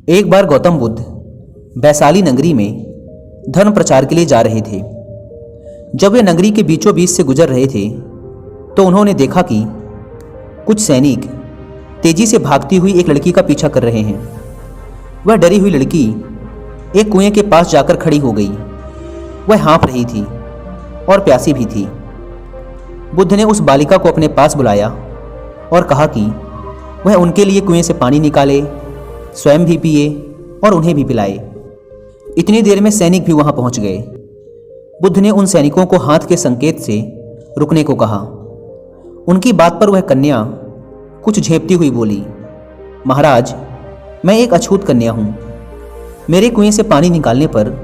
एक बार गौतम बुद्ध वैशाली नगरी में धर्म प्रचार के लिए जा रहे थे। जब वे नगरी के बीचों बीच से गुजर रहे थे तो उन्होंने देखा कि कुछ सैनिक तेजी से भागती हुई एक लड़की का पीछा कर रहे हैं। वह डरी हुई लड़की एक कुएं के पास जाकर खड़ी हो गई। वह हाँफ रही थी और प्यासी भी थी। बुद्ध ने उस बालिका को अपने पास बुलाया और कहा कि वह उनके लिए कुएं से पानी निकाले, स्वयं भी पिए और उन्हें भी पिलाए। इतनी देर में सैनिक भी वहां पहुंच गए। बुद्ध ने उन सैनिकों को हाथ के संकेत से रुकने को कहा। उनकी बात पर वह कन्या कुछ झेपती हुई बोली, महाराज, मैं एक अछूत कन्या हूं। मेरे कुएं से पानी निकालने पर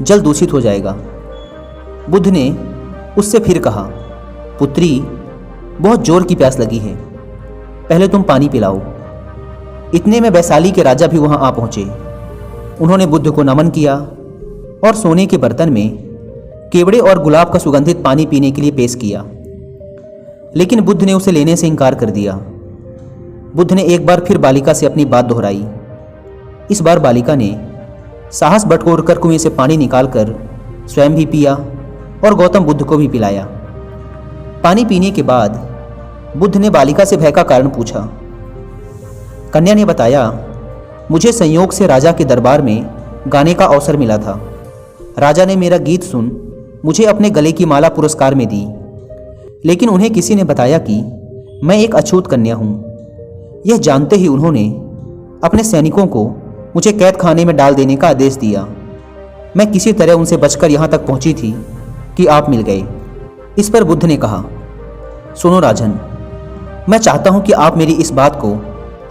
जल दूषित हो जाएगा। बुद्ध ने उससे फिर कहा, पुत्री, बहुत जोर की प्यास लगी है, पहले तुम पानी पिलाओ। इतने में वैशाली के राजा भी वहां आ पहुंचे। उन्होंने बुद्ध को नमन किया और सोने के बर्तन में केवड़े और गुलाब का सुगंधित पानी पीने के लिए पेश किया, लेकिन बुद्ध ने उसे लेने से इनकार कर दिया। बुद्ध ने एक बार फिर बालिका से अपनी बात दोहराई। इस बार बालिका ने साहस बटोरकर कुएं से पानी निकालकर स्वयं भी पिया और गौतम बुद्ध को भी पिलाया। पानी पीने के बाद बुद्ध ने बालिका से भय का कारण पूछा। कन्या ने बताया, मुझे संयोग से राजा के दरबार में गाने का अवसर मिला था। राजा ने मेरा गीत सुन मुझे अपने गले की माला पुरस्कार में दी, लेकिन उन्हें किसी ने बताया कि मैं एक अछूत कन्या हूँ। यह जानते ही उन्होंने अपने सैनिकों को मुझे कैद खाने में डाल देने का आदेश दिया। मैं किसी तरह उनसे बचकर यहाँ तक पहुँची थी कि आप मिल गए। इस पर बुद्ध ने कहा, सुनो राजन, मैं चाहता हूँ कि आप मेरी इस बात को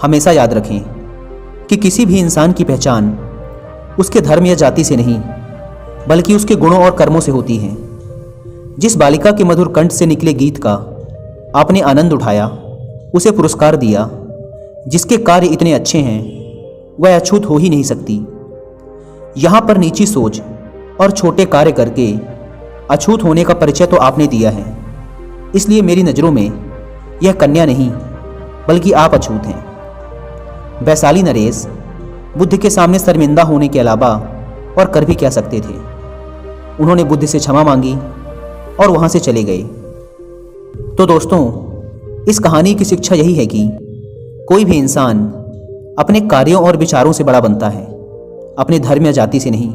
हमेशा याद रखें कि किसी भी इंसान की पहचान उसके धर्म या जाति से नहीं, बल्कि उसके गुणों और कर्मों से होती है। जिस बालिका के मधुर कंठ से निकले गीत का आपने आनंद उठाया, उसे पुरस्कार दिया, जिसके कार्य इतने अच्छे हैं, वह अछूत हो ही नहीं सकती। यहाँ पर नीची सोच और छोटे कार्य करके अछूत होने का परिचय तो आपने दिया है। इसलिए मेरी नज़रों में यह कन्या नहीं, बल्कि आप अछूत हैं। वैशाली नरेश बुद्ध के सामने शर्मिंदा होने के अलावा और कर भी क्या सकते थे। उन्होंने बुद्ध से क्षमा मांगी और वहां से चले गए। तो दोस्तों, इस कहानी की शिक्षा यही है कि कोई भी इंसान अपने कार्यों और विचारों से बड़ा बनता है, अपने धर्म या जाति से नहीं।